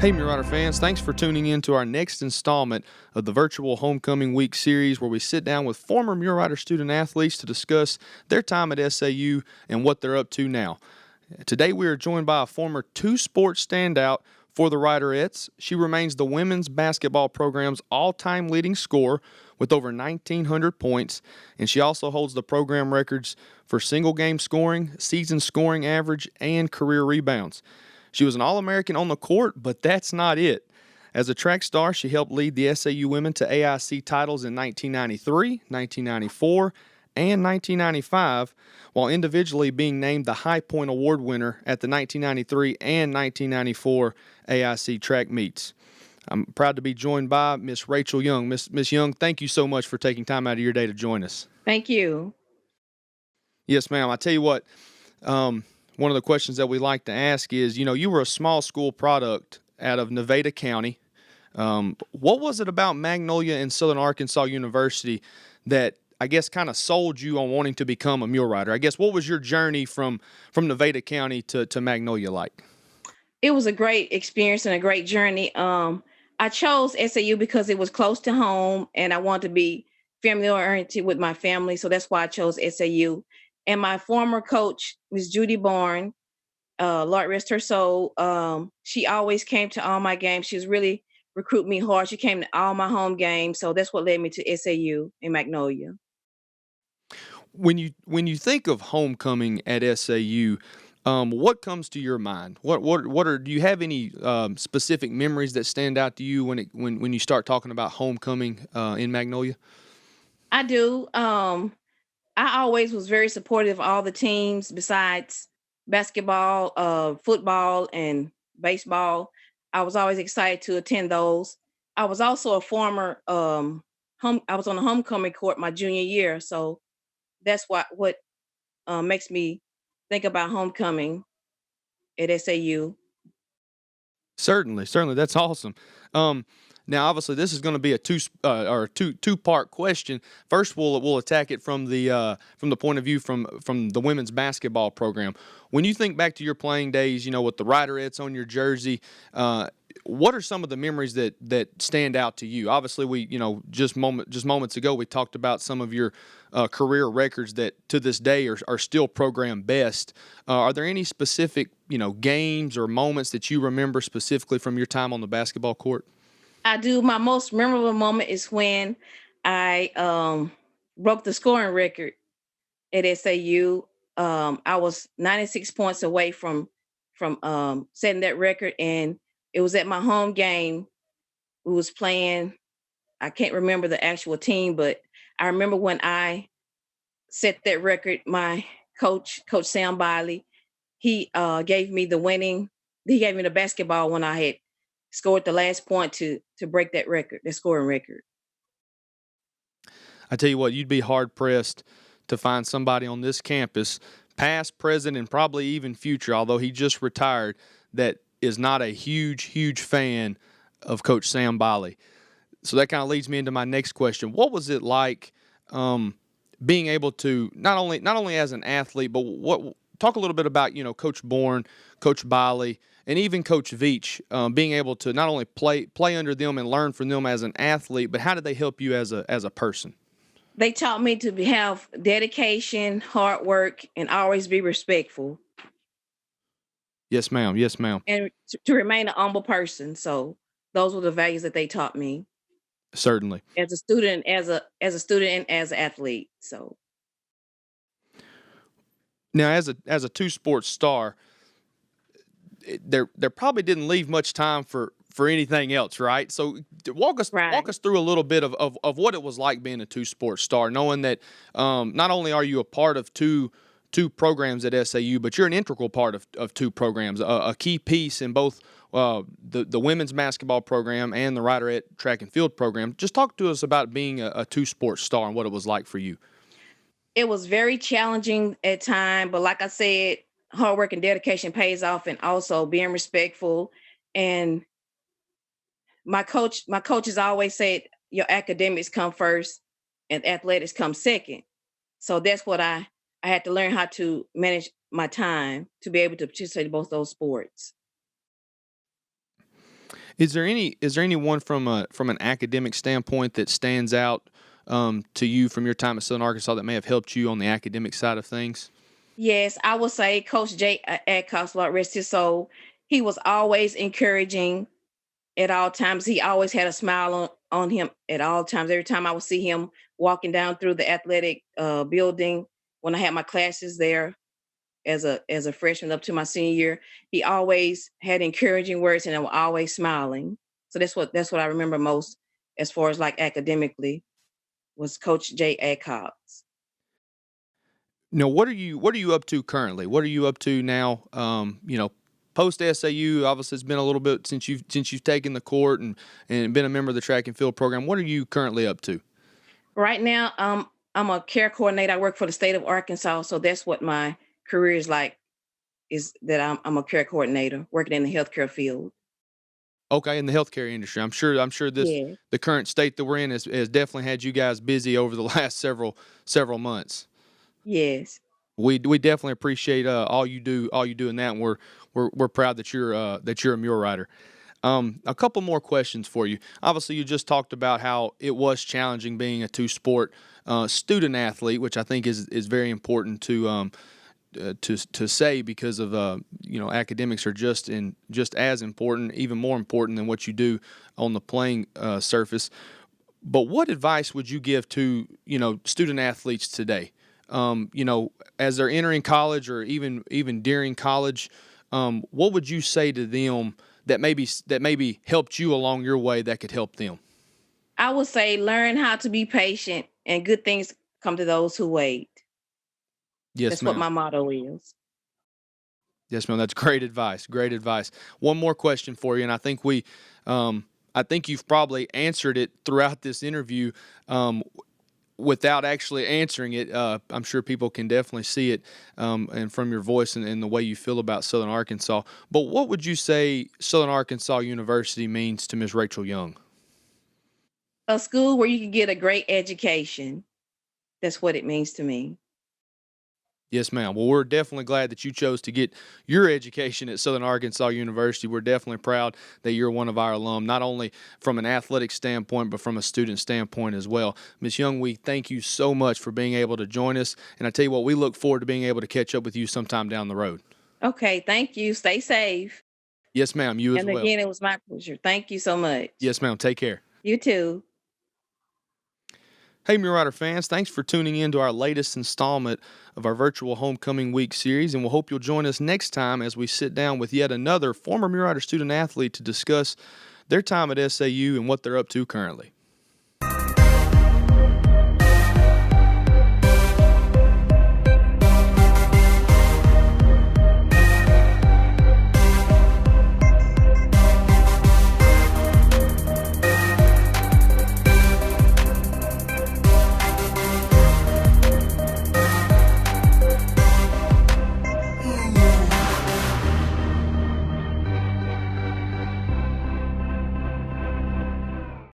Hey, Rider fans, thanks for tuning in to our next installment of the virtual Homecoming Week series where we sit down with former Rider student athletes to discuss their time at SAU and what they're up to now. Today we are joined by a former two-sport standout for the Riderettes. She remains the women's basketball program's all-time leading scorer with over 1,900 points, and she also holds the program records for single-game scoring, season scoring average, and career rebounds. She was an All-American on the court, but that's not it. As a track star, she helped lead the SAU women to AIC titles in 1993, 1994, and 1995, while individually being named the High Point Award winner at the 1993 and 1994 AIC track meets. I'm proud to be joined by Miss Rachel Young. Miss Young, thank you so much for taking time out of your day to join us. Thank you. Yes, ma'am. I tell you what, one of the questions that we like to ask is, you were a small school product out of Nevada County. What was it about Magnolia and Southern Arkansas University that I guess kind of sold you on wanting to become a mule rider? I guess what was your journey from Nevada County to Magnolia like? It was a great experience and a great journey. I chose SAU because it was close to home and I wanted to be family oriented with my family. So that's why I chose SAU. And my former coach, Ms. Judy Bourne, Lord rest her soul, she always came to all my games. She was really recruiting me hard. She came to all my home games. So that's what led me to SAU in Magnolia. When you think of homecoming at SAU, what comes to your mind? Do you have any specific memories that stand out to you when you start talking about homecoming in Magnolia? I do. I always was very supportive of all the teams besides basketball, football, and baseball. I was always excited to attend those. I was also a former I was on the homecoming court my junior year, so that's what makes me think about homecoming at SAU. Certainly, that's awesome. Now, obviously, this is going to be a two-part question. First, we'll attack it from the point of view from the women's basketball program. When you think back to your playing days, with the Riderettes on your jersey, what are some of the memories that stand out to you? Obviously, we just moments ago we talked about some of your career records that to this day are still program best. Are there any specific games or moments that you remember specifically from your time on the basketball court? I do. My most memorable moment is when I broke the scoring record at SAU. I was 96 points away from setting that record, and it was at my home game. We was playing. I can't remember the actual team, but I remember when I set that record. My coach, Coach Sam Biley, he gave me the winning. He gave me the basketball when I had scored the last point to break that record, the scoring record. I tell you what, you'd be hard-pressed to find somebody on this campus, past, present, and probably even future, although he just retired, that is not a huge fan of Coach Sam Biley. So that kind of leads me into my next question. What was it like being able to not only as an athlete, but talk a little bit about Coach Bourne, Coach Biley, and even Coach Veach, being able to not only play under them and learn from them as an athlete, but how did they help you as a person? They taught me to have dedication, hard work, and always be respectful. Yes, ma'am. Yes, ma'am. And to remain an humble person. So those were the values that they taught me. Certainly. As a student, as a student, and as an athlete. So now, as a two-sport star, there probably didn't leave much time for anything else, right? So walk us through a little bit of what it was like being a two-sport star, knowing that not only are you a part of two programs at SAU, but you're an integral part of two programs, a key piece in both the women's basketball program and the Riderette track and field program. Just talk to us about being a two-sport star and what it was like for you. It was very challenging at times, but like I said, hard work and dedication pays off, and also being respectful. And my coaches always said your academics come first and athletics come second. So that's what I had to learn how to manage my time to be able to participate in both those sports. Is there anyone from an academic standpoint that stands out to you from your time at Southern Arkansas that may have helped you on the academic side of things? Yes, I would say Coach Jay Adcox, Lord rest his soul. He was always encouraging at all times. He always had a smile on him at all times. Every time I would see him walking down through the athletic building when I had my classes there as a freshman up to my senior year, he always had encouraging words and I was always smiling. So that's what I remember most as far as like academically was Coach Jay Adcox. Now, what are you up to currently? What are you up to now? Post SAU. Obviously, it's been a little bit since you've taken the court and been a member of the track and field program. What are you currently up to? Right now, I'm a care coordinator. I work for the state of Arkansas, so that's what my career is like. Is that I'm a care coordinator working in the healthcare field. Okay, in the healthcare industry, I'm sure Yeah. the current state that we're in has definitely had you guys busy over the last several months. Yes. We definitely appreciate all you do in that, and we're proud that you're a mule rider. A couple more questions for you. Obviously, you just talked about how it was challenging being a two-sport student athlete, which I think is very important to say because of academics are just as important, even more important than what you do on the playing surface. But what advice would you give to student athletes today? As they're entering college or even during college, what would you say to them that maybe helped you along your way that could help them? I would say learn how to be patient and good things come to those who wait. Yes, That's what ma'am. my motto is. Yes, ma'am. That's great advice. Great advice. One more question for you, and I think you've probably answered it throughout this interview. Without actually answering it, I'm sure people can definitely see it, and from your voice and the way you feel about Southern Arkansas. But what would you say Southern Arkansas University means to Ms. Rachel Young? A school where you can get a great education. That's what it means to me. Yes, ma'am. Well, we're definitely glad that you chose to get your education at Southern Arkansas University. We're definitely proud that you're one of our alum, not only from an athletic standpoint, but from a student standpoint as well. Ms. Young, we thank you so much for being able to join us. And I tell you what, we look forward to being able to catch up with you sometime down the road. Okay, thank you. Stay safe. Yes, ma'am. You as And well. again, it was my pleasure. Thank you so much. Yes, ma'am. Take care. You too. Hey, Mule Rider fans, thanks for tuning in to our latest installment of our virtual Homecoming Week series, and we'll hope you'll join us next time as we sit down with yet another former Mule Rider student athlete to discuss their time at SAU and what they're up to currently.